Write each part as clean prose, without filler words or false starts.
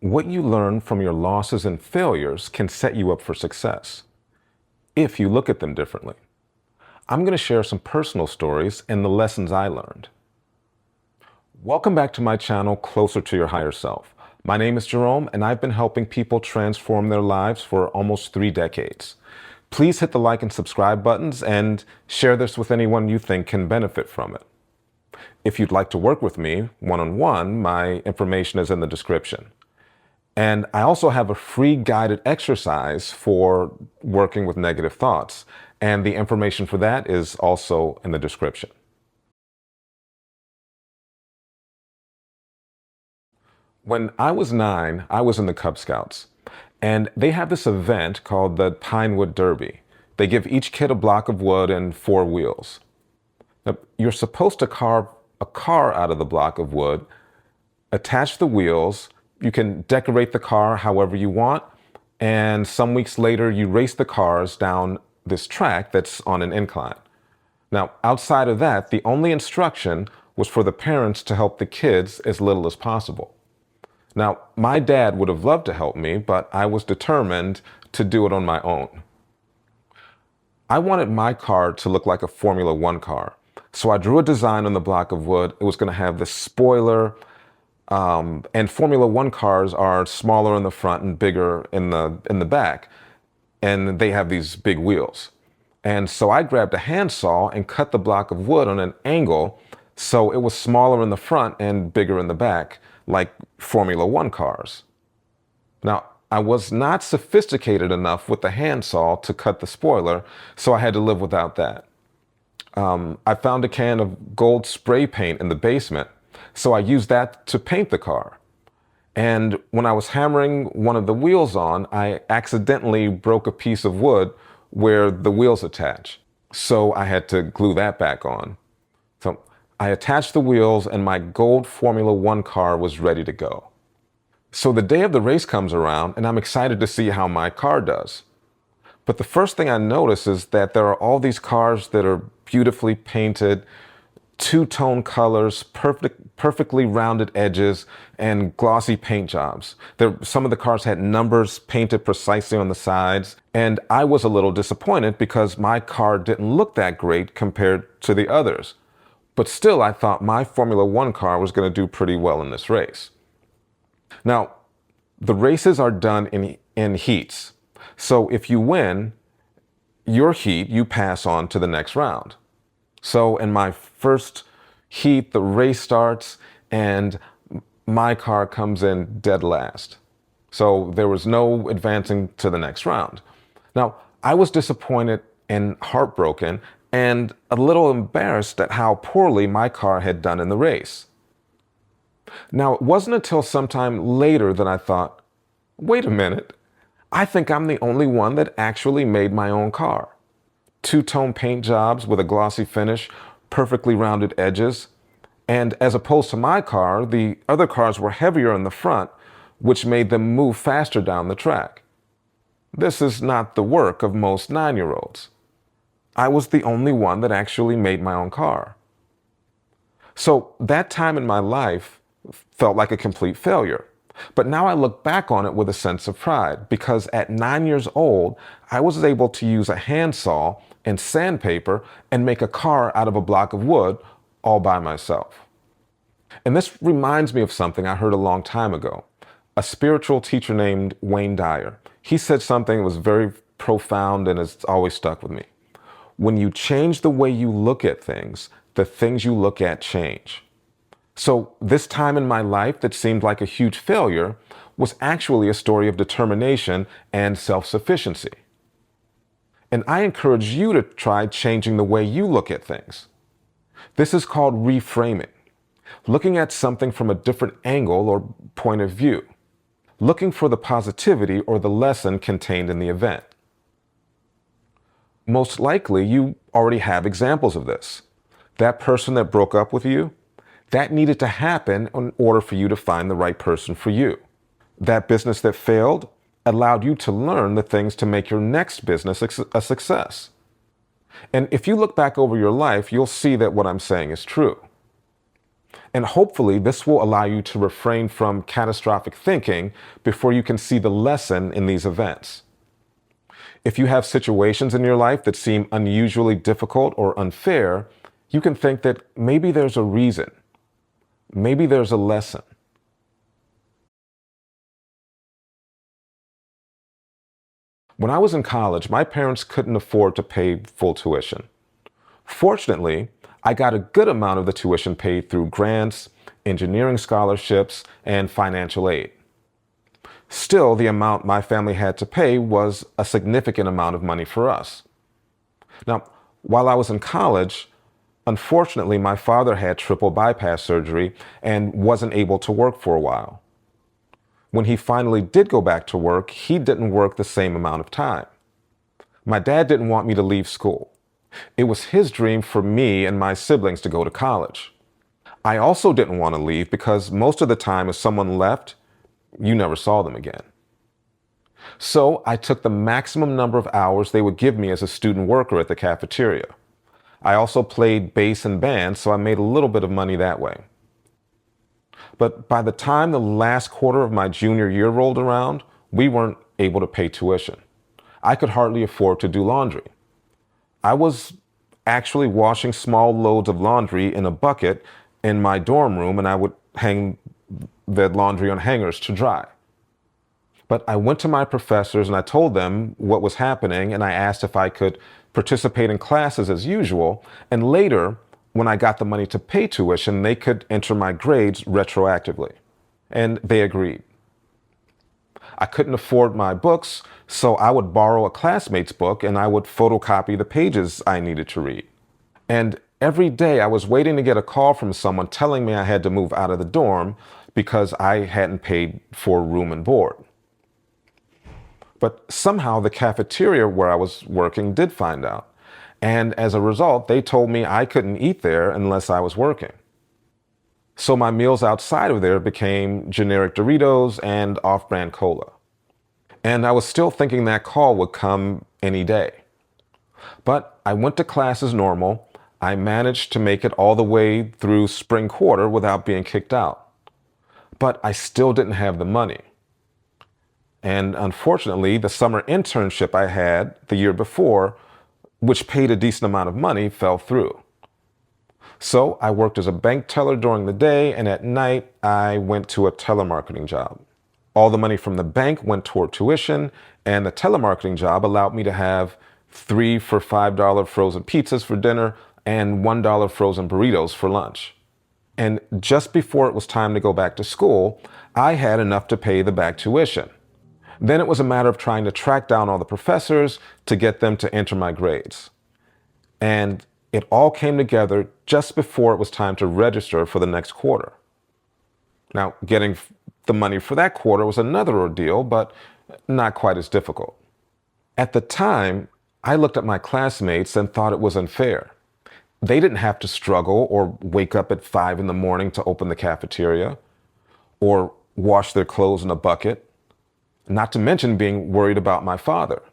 What you learn from your losses and failures can set you up for success if you look at them differently. I'm going to share some personal stories and the lessons I learned. Welcome back to my channel, Closer to Your Higher Self. My name is Jerome, and I've been helping people transform their lives for almost 3 decades. Please hit the like and subscribe buttons and share this with anyone you think can benefit from it. If you'd like to work with me one-on-one, my information is in the description. And I also have a free guided exercise for working with negative thoughts, and the information for that is also in the description. When I was 9, I was in the Cub Scouts, and they have this event called the Pinewood Derby. They give each kid a block of wood and 4 wheels. Now, you're supposed to carve a car out of the block of wood, attach the wheels. You can decorate the car however you want, and some weeks later you race the cars down this track that's on an incline. Now, outside of that, the only instruction was for the parents to help the kids as little as possible. Now, my dad would have loved to help me, but I was determined to do it on my own. I wanted my car to look like a Formula One car, so I drew a design on the block of wood. It was going to have the spoiler, and Formula One cars are smaller in the front and bigger in the back, and they have these big wheels. And so I grabbed a handsaw and cut the block of wood on an angle so it was smaller in the front and bigger in the back, like Formula One cars. Now, I was not sophisticated enough with the handsaw to cut the spoiler, so I had to live without that. I found a can of gold spray paint in the basement, so I used that to paint the car. And when I was hammering one of the wheels on, I accidentally broke a piece of wood where the wheels attach. So I had to glue that back on. So I attached the wheels and my gold Formula One car was ready to go. So the day of the race comes around and I'm excited to see how my car does. But the first thing I notice is that there are all these cars that are beautifully painted, two-tone colors, perfectly rounded edges, and glossy paint jobs. Some of the cars had numbers painted precisely on the sides, and I was a little disappointed because my car didn't look that great compared to the others. But still, I thought my Formula One car was going to do pretty well in this race. Now, the races are done in heats. So if you win your heat, you pass on to the next round. So in my first heat, the race starts and my car comes in dead last. So there was no advancing to the next round. Now, I was disappointed and heartbroken and a little embarrassed at how poorly my car had done in the race. Now, it wasn't until sometime later that I thought, wait a minute, I think I'm the only one that actually made my own car. Two-tone paint jobs with a glossy finish, perfectly rounded edges. And as opposed to my car, the other cars were heavier in the front, which made them move faster down the track. This is not the work of most 9-year-olds. I was the only one that actually made my own car. So that time in my life felt like a complete failure. But now I look back on it with a sense of pride because at 9 years old, I was able to use a handsaw and sandpaper and make a car out of a block of wood all by myself. And this reminds me of something I heard a long time ago. A spiritual teacher named Wayne Dyer. He said something that was very profound and it's always stuck with me. When you change the way you look at things, the things you look at change. So this time in my life that seemed like a huge failure was actually a story of determination and self-sufficiency. And I encourage you to try changing the way you look at things. This is called reframing, looking at something from a different angle or point of view, looking for the positivity or the lesson contained in the event. Most likely, you already have examples of this. That person that broke up with you, that needed to happen in order for you to find the right person for you. That business that failed allowed you to learn the things to make your next business a success. And if you look back over your life, you'll see that what I'm saying is true. And hopefully, this will allow you to refrain from catastrophic thinking before you can see the lesson in these events. If you have situations in your life that seem unusually difficult or unfair, you can think that maybe there's a reason, maybe there's a lesson. When I was in college, my parents couldn't afford to pay full tuition. Fortunately, I got a good amount of the tuition paid through grants, engineering scholarships, and financial aid. Still, the amount my family had to pay was a significant amount of money for us. Now, while I was in college, unfortunately, my father had triple bypass surgery and wasn't able to work for a while. When he finally did go back to work, he didn't work the same amount of time. My dad didn't want me to leave school. It was his dream for me and my siblings to go to college. I also didn't want to leave because most of the time, if someone left, you never saw them again. So I took the maximum number of hours they would give me as a student worker at the cafeteria. I also played bass and band, so I made a little bit of money that way. But by the time the last quarter of my junior year rolled around, we weren't able to pay tuition. I could hardly afford to do laundry. I was actually washing small loads of laundry in a bucket in my dorm room, and I would hang the laundry on hangers to dry. But I went to my professors and I told them what was happening, and I asked if I could participate in classes as usual. And later, when I got the money to pay tuition, they could enter my grades retroactively. And they agreed. I couldn't afford my books, so I would borrow a classmate's book and I would photocopy the pages I needed to read. And every day I was waiting to get a call from someone telling me I had to move out of the dorm because I hadn't paid for room and board. But somehow the cafeteria where I was working did find out. And as a result, they told me I couldn't eat there unless I was working. So my meals outside of there became generic Doritos and off-brand cola. And I was still thinking that call would come any day. But I went to class as normal. I managed to make it all the way through spring quarter without being kicked out. But I still didn't have the money. And unfortunately, the summer internship I had the year before, which paid a decent amount of money, fell through. So I worked as a bank teller during the day, and at night I went to a telemarketing job. All the money from the bank went toward tuition, and the telemarketing job allowed me to have 3 for $5 frozen pizzas for dinner and $1 frozen burritos for lunch. And just before it was time to go back to school, I had enough to pay the back tuition. Then it was a matter of trying to track down all the professors to get them to enter my grades. And it all came together just before it was time to register for the next quarter. Now, getting the money for that quarter was another ordeal, but not quite as difficult. At the time, I looked at my classmates and thought it was unfair. They didn't have to struggle or wake up at 5 in the morning to open the cafeteria or wash their clothes in a bucket, not to mention being worried about my father.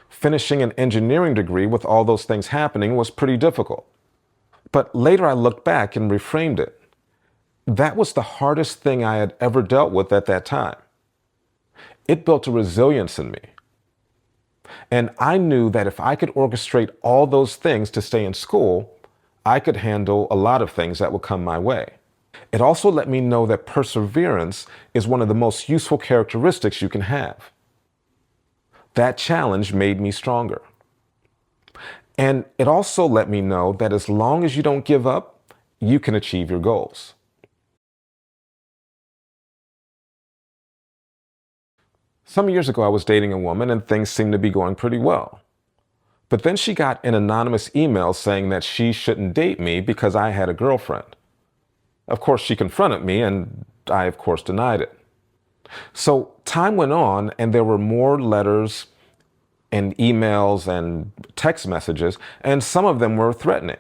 Finishing an engineering degree with all those things happening was pretty difficult. But later I looked back and reframed it. That was the hardest thing I had ever dealt with at that time. It built a resilience in me. And I knew that if I could orchestrate all those things to stay in school, I could handle a lot of things that would come my way. It also let me know that perseverance is one of the most useful characteristics you can have. That challenge made me stronger. And it also let me know that as long as you don't give up, you can achieve your goals. Some years ago, I was dating a woman and things seemed to be going pretty well. But then she got an anonymous email saying that she shouldn't date me because I had a girlfriend. Of course, she confronted me and I, of course, denied it. So time went on and there were more letters and emails and text messages, and some of them were threatening.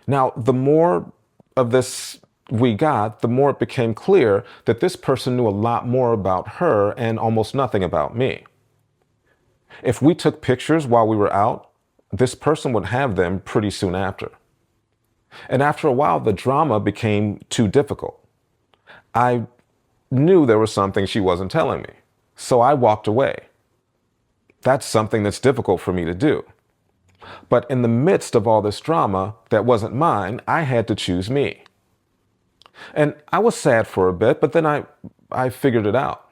Now, the more of this we got, the more it became clear that this person knew a lot more about her and almost nothing about me. If we took pictures while we were out, this person would have them pretty soon after. And after a while, the drama became too difficult. I knew there was something she wasn't telling me, so I walked away. That's something that's difficult for me to do. But in the midst of all this drama that wasn't mine, I had to choose me. And I was sad for a bit, but then I figured it out.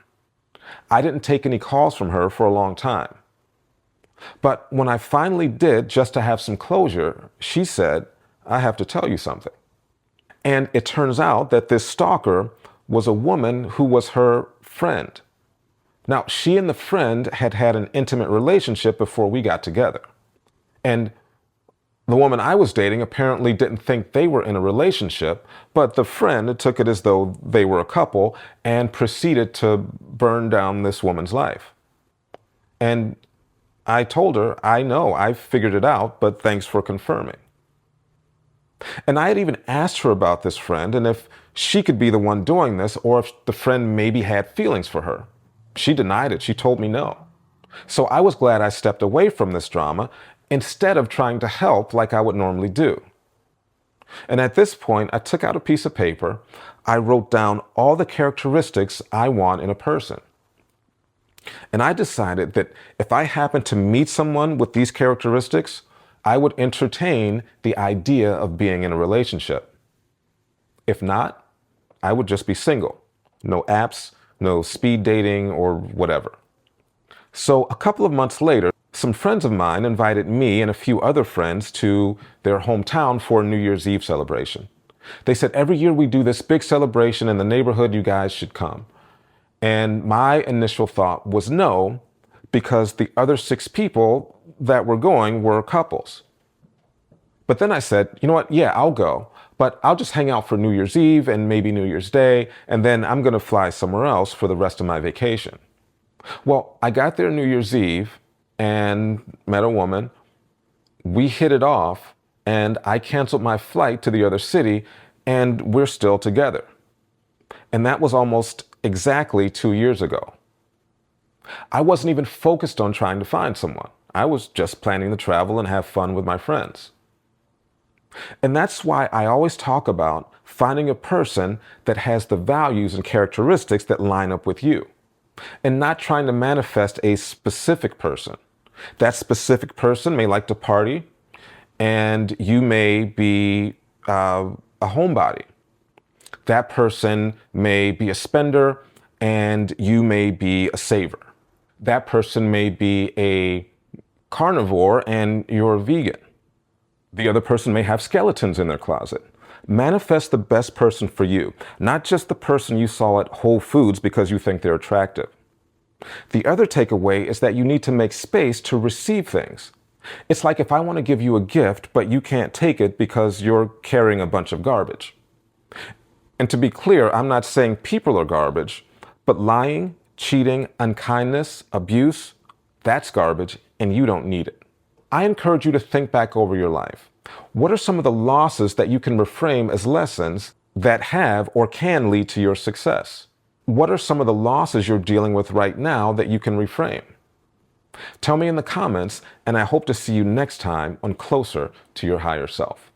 I didn't take any calls from her for a long time. But when I finally did, just to have some closure, she said, "I have to tell you something." And it turns out that this stalker was a woman who was her friend. Now, she and the friend had had an intimate relationship before we got together. And the woman I was dating apparently didn't think they were in a relationship, but the friend took it as though they were a couple and proceeded to burn down this woman's life. And I told her, "I know, I figured it out, but thanks for confirming." And I had even asked her about this friend and if she could be the one doing this or if the friend maybe had feelings for her. She denied it. She told me no. So I was glad I stepped away from this drama instead of trying to help like I would normally do. And at this point, I took out a piece of paper. I wrote down all the characteristics I want in a person. And I decided that if I happened to meet someone with these characteristics, I would entertain the idea of being in a relationship. If not, I would just be single. No apps, no speed dating or whatever. So a couple of months later, some friends of mine invited me and a few other friends to their hometown for a New Year's Eve celebration. They said, "Every year we do this big celebration in the neighborhood, you guys should come." And my initial thought was no, because the other 6 people that were going were couples. But then I said, "You know what? Yeah, I'll go, but I'll just hang out for New Year's Eve and maybe New Year's Day, and then I'm going to fly somewhere else for the rest of my vacation." Well, I got there New Year's Eve and met a woman. We hit it off, and I canceled my flight to the other city, and we're still together. And that was almost exactly 2 years ago. I wasn't even focused on trying to find someone. I was just planning to travel and have fun with my friends. And that's why I always talk about finding a person that has the values and characteristics that line up with you, and not trying to manifest a specific person. That specific person may like to party, and you may be a homebody. That person may be a spender, and you may be a saver. That person may be a carnivore, and you're a vegan. The other person may have skeletons in their closet. Manifest the best person for you, not just the person you saw at Whole Foods because you think they're attractive. The other takeaway is that you need to make space to receive things. It's like if I want to give you a gift, but you can't take it because you're carrying a bunch of garbage. And to be clear, I'm not saying people are garbage, but lying, cheating, unkindness, abuse, that's garbage, and you don't need it. I encourage you to think back over your life. What are some of the losses that you can reframe as lessons that have or can lead to your success? What are some of the losses you're dealing with right now that you can reframe? Tell me in the comments, and I hope to see you next time on Closer to Your Higher Self.